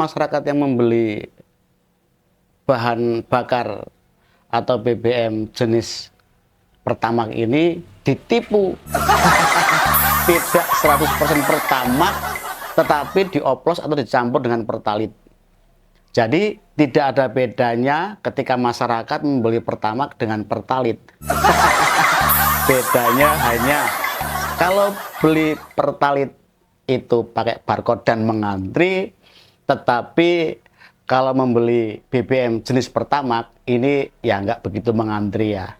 Masyarakat yang membeli bahan bakar atau BBM jenis Pertamax ini ditipu. Tidak 100% Pertamax, tetapi dioplos atau dicampur dengan Pertalite. Jadi tidak ada bedanya ketika masyarakat membeli Pertamax dengan Pertalite. Bedanya hanya kalau beli Pertalite itu pakai barcode dan mengantri, tetapi kalau membeli BBM jenis Pertamax ini ya nggak begitu mengantri ya.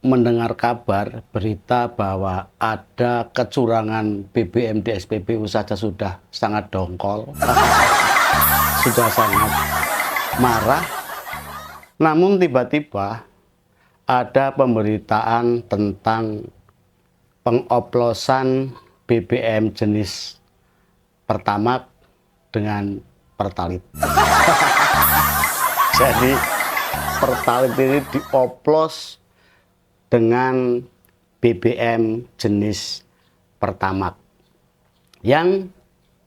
Mendengar kabar berita bahwa ada kecurangan BBM di SPBU saja sudah sangat dongkol, sudah sangat marah. Namun tiba-tiba ada pemberitaan tentang pengoplosan BBM jenis Pertamax dengan Pertalite. Jadi Pertalite ini dioplos dengan BBM jenis Pertamax yang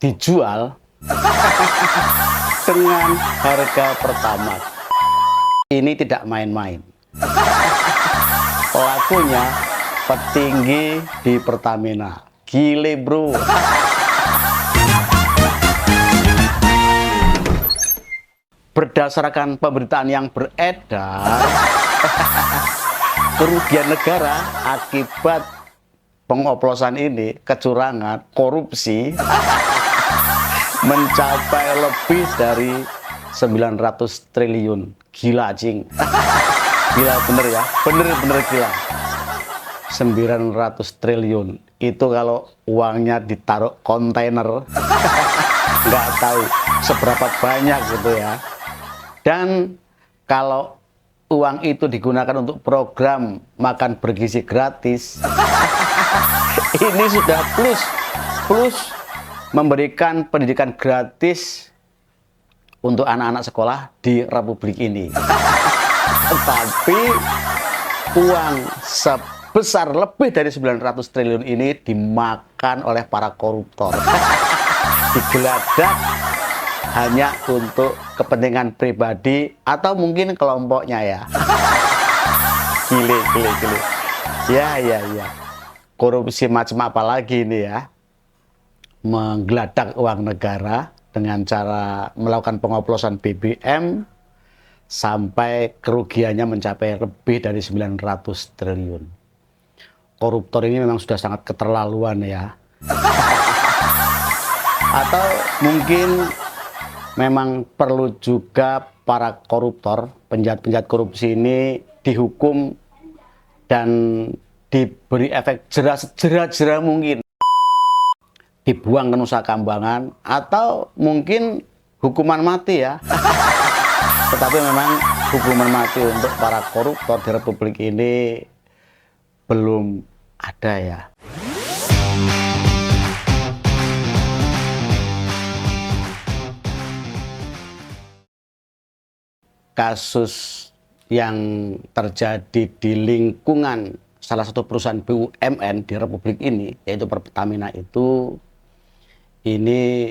dijual dengan harga Pertamax. Ini tidak main-main. Pelakunya petinggi di Pertamina. Gile bro. Berdasarkan pemberitaan yang beredar, kerugian negara akibat pengoplosan ini, kecurangan, korupsi, mencapai lebih dari 900 triliun. Gila cing. Gila bener ya, bener-bener gila. 900 triliun. Itu kalau uangnya ditaruh kontainer, nggak tahu seberapa banyak gitu ya. Dan kalau uang itu digunakan untuk program makan bergizi gratis, ini sudah plus memberikan pendidikan gratis untuk anak-anak sekolah di Republik ini. Tetapi uang sebesar lebih dari 900 triliun ini dimakan oleh para koruptor. Digeladak hanya untuk kepentingan pribadi atau mungkin kelompoknya ya. Gile. Ya. Korupsi macam apa lagi ini ya? Menggeladak uang negara dengan cara melakukan pengoplosan BBM sampai kerugiannya mencapai lebih dari 900 triliun. Koruptor ini memang sudah sangat keterlaluan ya. Atau mungkin memang perlu juga para koruptor, penjahat-penjahat korupsi ini dihukum dan diberi efek jera sejerat-jerat mungkin. Dibuang ke Nusa Kambangan atau mungkin hukuman mati ya. Tetapi memang hukuman mati untuk para koruptor di Republik ini belum ada ya. Kasus yang terjadi di lingkungan salah satu perusahaan BUMN di Republik ini, yaitu Pertamina ini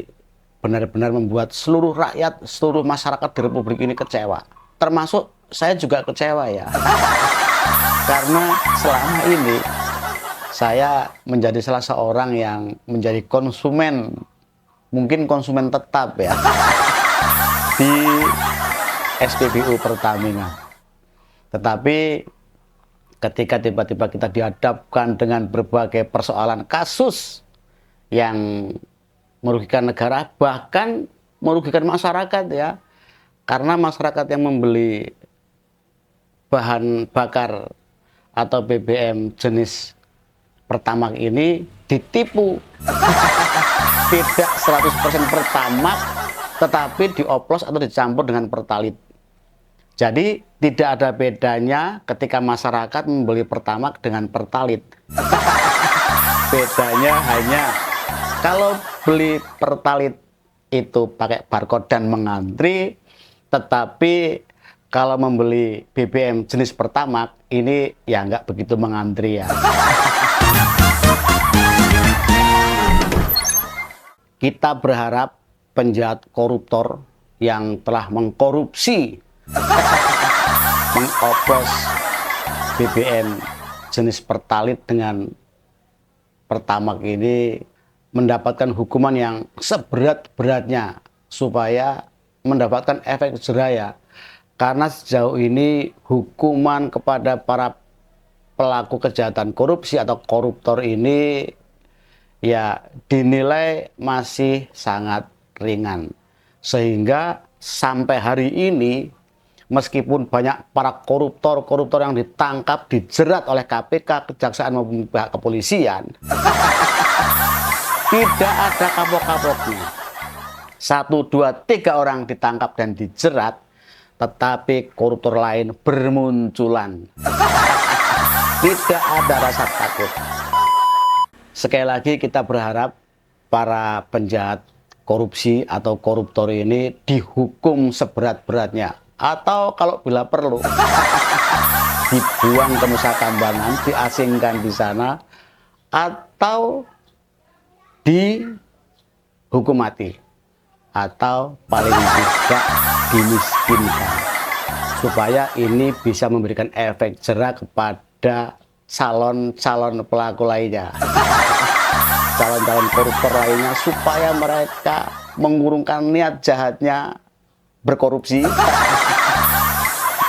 benar-benar membuat seluruh rakyat, seluruh masyarakat di Republik ini kecewa. Termasuk saya juga kecewa ya. Karena selama ini saya menjadi salah seorang yang menjadi konsumen, mungkin konsumen tetap ya, di SPBU Pertamina. Tetapi ketika tiba-tiba kita dihadapkan dengan berbagai persoalan kasus yang merugikan negara, bahkan merugikan masyarakat ya, karena masyarakat yang membeli bahan bakar atau BBM jenis Pertamax ini ditipu. Tidak 100% Pertamax, tetapi dioplos atau dicampur dengan Pertalite. Jadi tidak ada bedanya ketika masyarakat membeli Pertamax dengan Pertalite. Bedanya hanya kalau beli Pertalite itu pakai barcode dan mengantri, tetapi kalau membeli BBM jenis Pertamax ini ya nggak begitu mengantri ya. Kita berharap penjahat koruptor yang telah mengkorupsi, mengoplos BBM jenis Pertalite dengan Pertamax ini mendapatkan hukuman yang seberat-beratnya supaya mendapatkan efek jerah. Karena sejauh ini hukuman kepada para pelaku kejahatan korupsi atau koruptor ini ya dinilai masih sangat ringan. Sehingga sampai hari ini meskipun banyak para koruptor yang ditangkap, dijerat oleh KPK, Kejaksaan maupun pihak kepolisian, tidak ada kapok-kapoknya. 1, 2, 3 orang ditangkap dan dijerat, tetapi koruptor lain bermunculan. Tidak ada rasa takut. Sekali lagi kita berharap para penjahat korupsi atau koruptor ini dihukum seberat-beratnya. Atau kalau bila perlu, dibuang ke Nusa Kambangan, diasingkan di sana, atau dihukum mati. Atau paling tidak dimiskinkan, supaya ini bisa memberikan efek jerah kepada calon-calon pelaku lainnya, calon-calon koruptor lainnya, supaya mereka mengurungkan niat jahatnya berkorupsi,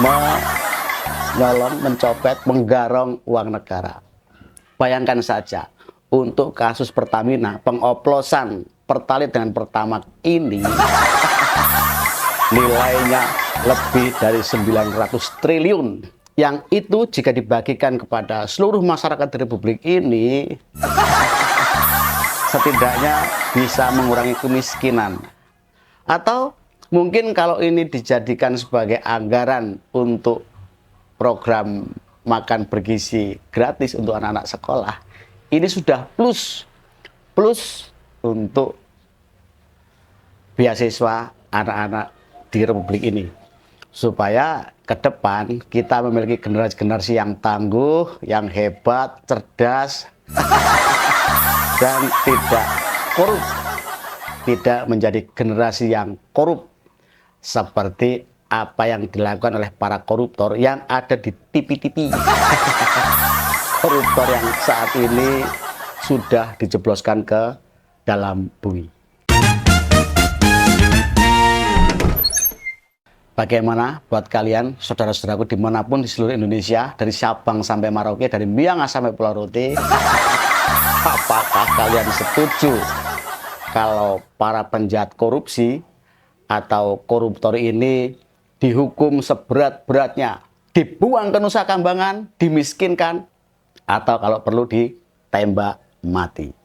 menyolong, mencopet, menggarong uang negara. Bayangkan saja, untuk kasus Pertamina, pengoplosan Pertalite dengan Pertamax ini nilainya lebih dari 900 triliun. Yang itu jika dibagikan kepada seluruh masyarakat di Republik ini, setidaknya bisa mengurangi kemiskinan. Atau mungkin kalau ini dijadikan sebagai anggaran untuk program makan bergizi gratis untuk anak-anak sekolah, ini sudah plus untuk beasiswa anak-anak di Republik ini, supaya ke depan kita memiliki generasi-generasi yang tangguh, yang hebat, cerdas, dan tidak korup, tidak menjadi generasi yang korup seperti apa yang dilakukan oleh para koruptor yang ada di TV-TV. Koruptor yang saat ini sudah dijebloskan ke dalam bumi. Bagaimana buat kalian, saudara-saudaraku dimanapun di seluruh Indonesia, dari Sabang sampai Merauke, dari Miangas sampai Pulau Rote, apakah kalian setuju kalau para penjahat korupsi atau koruptor ini dihukum seberat-beratnya, dibuang ke Nusa Kambangan, dimiskinkan, atau kalau perlu ditembak mati?